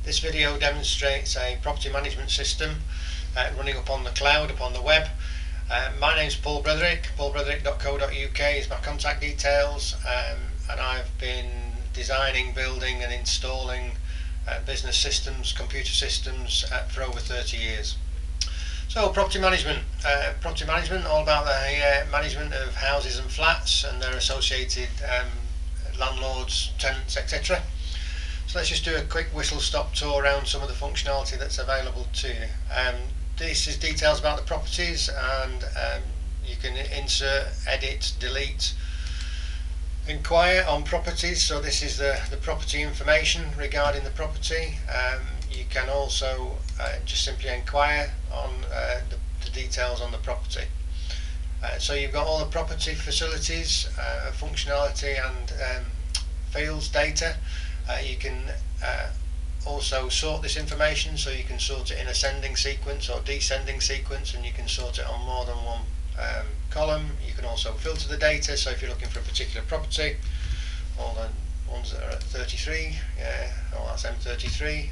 This video demonstrates a property management system running upon the cloud, upon the web. My name is Paul Bretherick. paulbretherick.co.uk is my contact details, and I've been designing, building and installing business systems, computer systems for over 30 years. So property management, all about the management of houses and flats and their associated landlords, tenants, etc. So let's just do a quick whistle-stop tour around some of the functionality that's available to you. This is details about the properties, and you can insert, edit, delete, inquire on properties. So this is the property information regarding the property. You can also just simply inquire on the details on the property. So you've got all the property facilities, functionality and fields data. You can also sort this information, so you can sort it in ascending sequence or descending sequence, and you can sort it on more than one column. You can also filter the data, so if you're looking for a particular property, all the ones that are at 33, that's M33,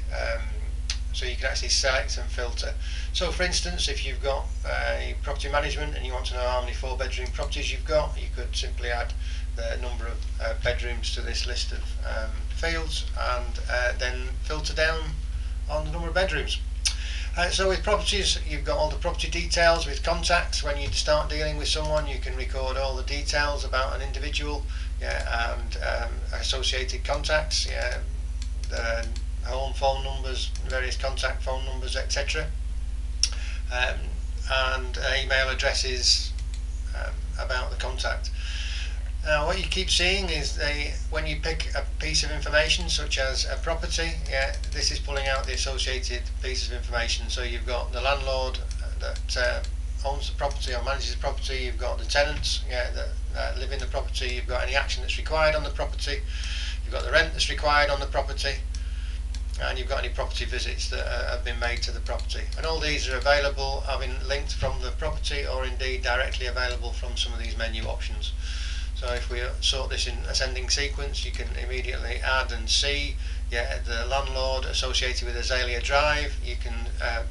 so you can actually select and filter. So for instance, if you've got a property management and you want to know how many 4-bedroom properties you've got, you could simply add the number of bedrooms to this list of fields, and then filter down on the number of bedrooms. So with properties, you've got all the property details. With contacts, when you start dealing with someone, you can record all the details about an individual, and associated contacts, the home phone numbers, various contact phone numbers, etc. And email addresses about the contact. Now what you keep seeing is when you pick a piece of information such as a property, this is pulling out the associated pieces of information. So you've got the landlord that owns the property or manages the property, you've got the tenants that live in the property, you've got any action that's required on the property, you've got the rent that's required on the property, and you've got any property visits that have been made to the property. And all these are available, having linked from the property, or indeed directly available from some of these menu options. So if we sort this in ascending sequence, you can immediately add and see the landlord associated with Azalea Drive. You can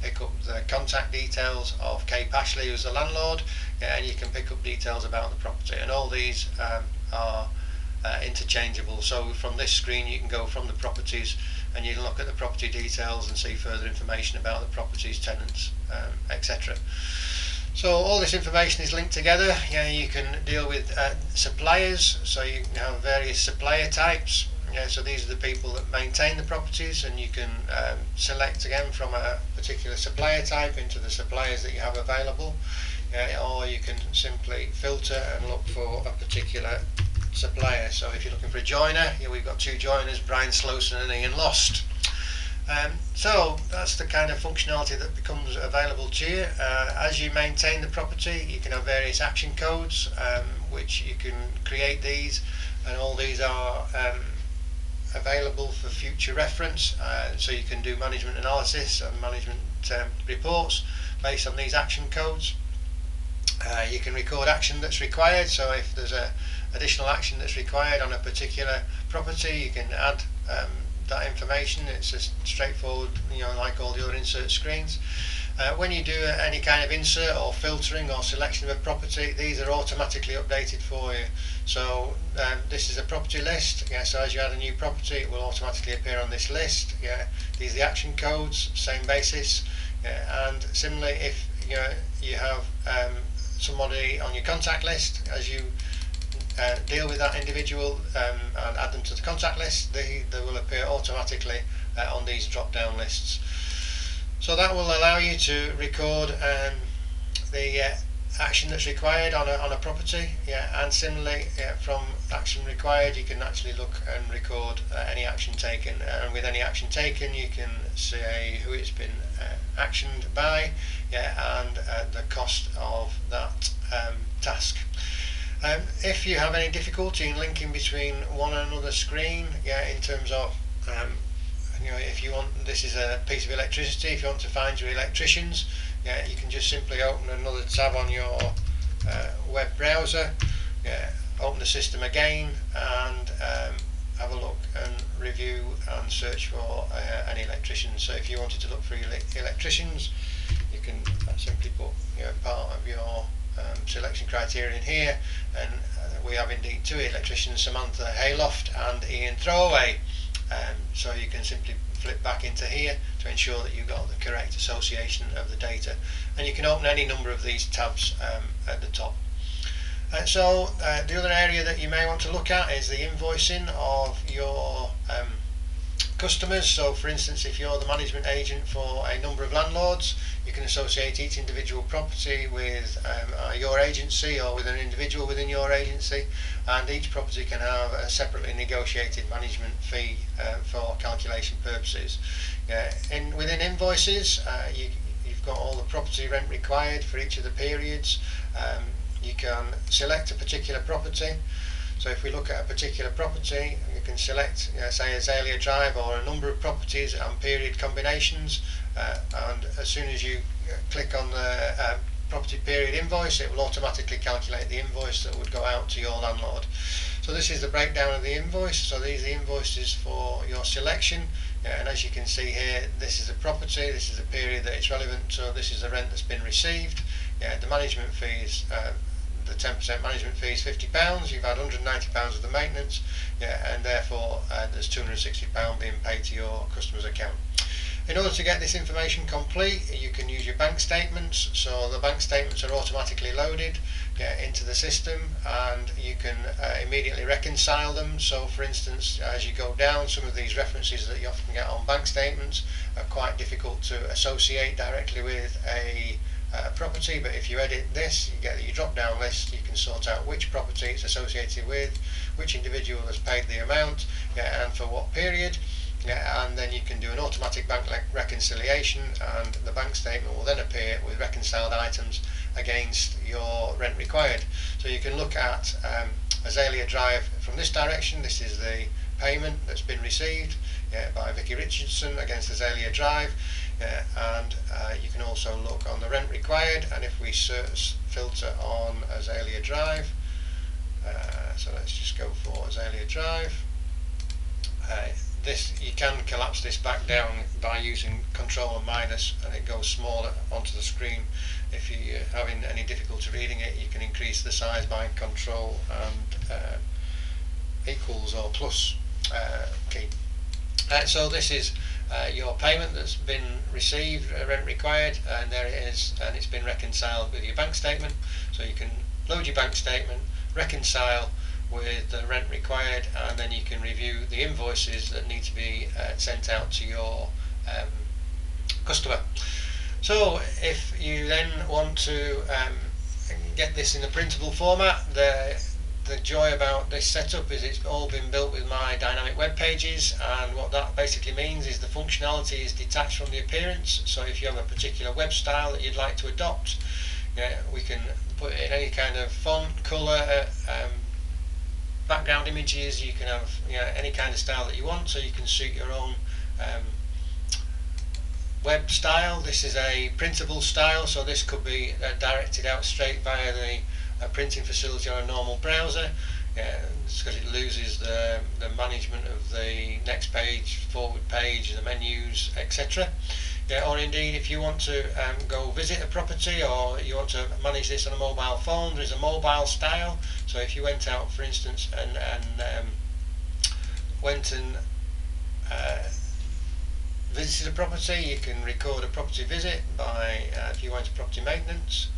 pick up the contact details of Cape Ashley, who's the landlord, and you can pick up details about the property. And all these are interchangeable. So from this screen you can go from the properties and you can look at the property details and see further information about the properties, tenants, etc. So all this information is linked together. You can deal with suppliers, so you can have various supplier types. So these are the people that maintain the properties, and you can select again from a particular supplier type into the suppliers that you have available, or you can simply filter and look for a particular supplier. So if you're looking for a joiner, we've got 2 joiners, Brian Slowson and Ian Lost. So that's the kind of functionality that becomes available to you. As you maintain the property, you can have various action codes, which you can create these, and all these are available for future reference. So you can do management analysis and management reports based on these action codes. You can record action that's required, so if there's a additional action that's required on a particular property, you can add that information. It's just straightforward, like all the other insert screens. When you do any kind of insert or filtering or selection of a property, these are automatically updated for you. So this is a property list. So as you add a new property, it will automatically appear on this list. These are the action codes, same basis. And similarly, if you have somebody on your contact list, as you deal with that individual and add them to the contact list, they will appear automatically on these drop down lists. So that will allow you to record the action that's required on a property, and similarly from action required you can actually look and record any action taken, and with any action taken you can say who it's been actioned by, and the cost of that task. If you have any difficulty in linking between one and another screen, in terms of if you want, this is a piece of electricity, if you want to find your electricians, you can just simply open another tab on your web browser, open the system again, and have a look and review and search for any electricians. So if you wanted to look for electricians, you can simply put part of your selection criteria in here, and we have indeed 2 electricians, Samantha Hayloft and Ian Throwaway. So you can simply flip back into here to ensure that you've got the correct association of the data, and you can open any number of these tabs at the top. So the other area that you may want to look at is the invoicing of your customers. So for instance, if you're the management agent for a number of landlords, you can associate each individual property with your agency or with an individual within your agency, and each property can have a separately negotiated management fee for calculation purposes. Within invoices, you've got all the property rent required for each of the periods. You can select a particular property. So if we look at a particular property, you can select, say, Azalea Drive or a number of properties and period combinations, and as soon as you click on the property period invoice, it will automatically calculate the invoice that would go out to your landlord. So this is the breakdown of the invoice. So these are the invoices for your selection, and as you can see here, this is the property, this is the period that it's relevant to, this is the rent that's been received. The management fees, the 10% management fee is £50, you've had £190 of the maintenance, and therefore there's £260 being paid to your customer's account. In order to get this information complete, you can use your bank statements. So the bank statements are automatically loaded into the system, and you can immediately reconcile them. So for instance, as you go down, some of these references that you often get on bank statements are quite difficult to associate directly with a property, but if you edit this, you get your drop down list. You can sort out which property it's associated with, which individual has paid the amount, and for what period, and then you can do an automatic bank reconciliation, and the bank statement will then appear with reconciled items against your rent required. So you can look at Azalea Drive from this direction. This is the payment that's been received by Vicky Richardson against Azalea Drive. And you can also look on the rent required, and if we search filter on Azalea Drive, so let's just go for Azalea Drive. You can collapse this back down by using Control and minus, and it goes smaller onto the screen. If you're having any difficulty reading it, you can increase the size by Control and equals or plus key. So this is your payment that's been received, rent required, and there it is, and it's been reconciled with your bank statement. So you can load your bank statement, reconcile with the rent required, and then you can review the invoices that need to be sent out to your customer. So if you then want to get this in a printable format, the joy about this setup is it's all been built with my dynamic web pages, and what that basically means is the functionality is detached from the appearance. So if you have a particular web style that you'd like to adopt, we can put it in any kind of font, colour, background images. You can have any kind of style that you want, so you can suit your own web style. This is a printable style, so this could be directed out straight via the printing facility on a normal browser. It's because it loses the management of the next page, forward page, the menus, etc. Or indeed, if you want to go visit a property, or you want to manage this on a mobile phone, there is a mobile style. So if you went out, for instance, and went and visited a property, you can record a property visit by, if you went to property maintenance,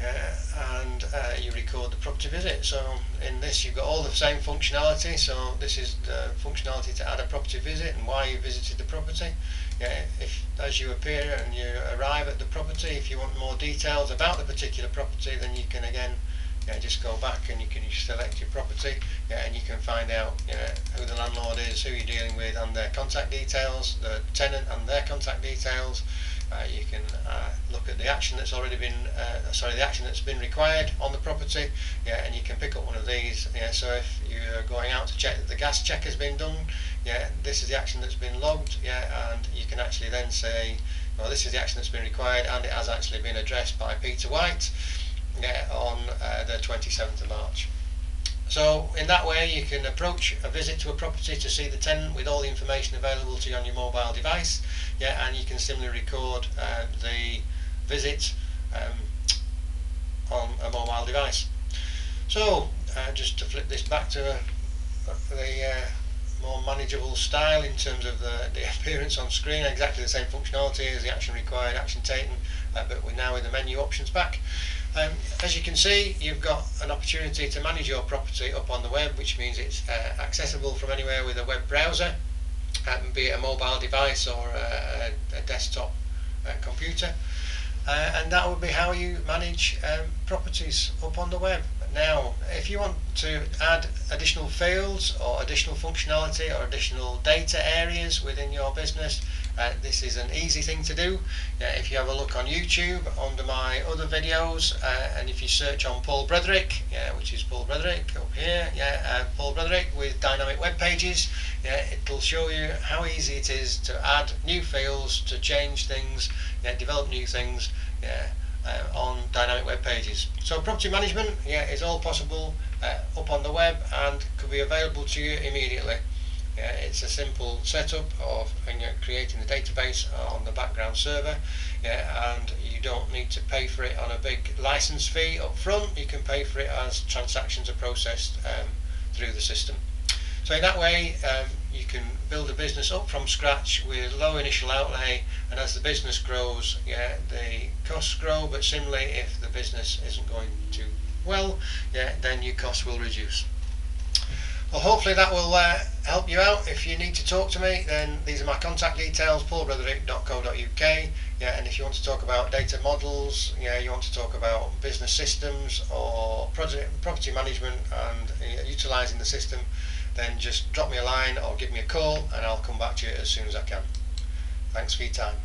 and you record the property visit. So in this you've got all the same functionality. So this is the functionality to add a property visit and why you visited the property. If as you appear and you arrive at the property, if you want more details about the particular property, then you can again just go back and you can select your property, and you can find out who the landlord is, who you're dealing with, and their contact details, the tenant and their contact details. You can look at the action that's already been, the action that's been required on the property, and you can pick up one of these. So if you're going out to check that the gas check has been done, this is the action that's been logged, and you can actually then say, well, this is the action that's been required, and it has actually been addressed by Peter White on the 27th of March. So in that way you can approach a visit to a property to see the tenant with all the information available to you on your mobile device, and you can similarly record the visit on a mobile device. So just to flip this back to the more manageable style in terms of the appearance on screen, exactly the same functionality as the action required, action taken, but we're now with the menu options back. As you can see, you've got an opportunity to manage your property up on the web, which means it's accessible from anywhere with a web browser, be it a mobile device or a desktop computer. And that would be how you manage properties up on the web. Now, if you want to add additional fields or additional functionality or additional data areas within your business, this is an easy thing to do. If you have a look on YouTube under my other videos, and if you search on Paul Bretherick, which is Paul Bretherick up here, Paul Bretherick with dynamic web pages, it'll show you how easy it is to add new fields, to change things, develop new things on dynamic web pages. So property management is all possible up on the web and could be available to you immediately. It's a simple setup of creating the database on the background server, and you don't need to pay for it on a big license fee up front. You can pay for it as transactions are processed through the system. So in that way you can build a business up from scratch with low initial outlay, and as the business grows, the costs grow, but similarly if the business isn't going too well, then your costs will reduce. Well, hopefully that will help you out. If you need to talk to me, then these are my contact details, paulbretherick.co.uk. And if you want to talk about data models, you want to talk about business systems or property management and utilising the system, then just drop me a line or give me a call and I'll come back to you as soon as I can. Thanks for your time.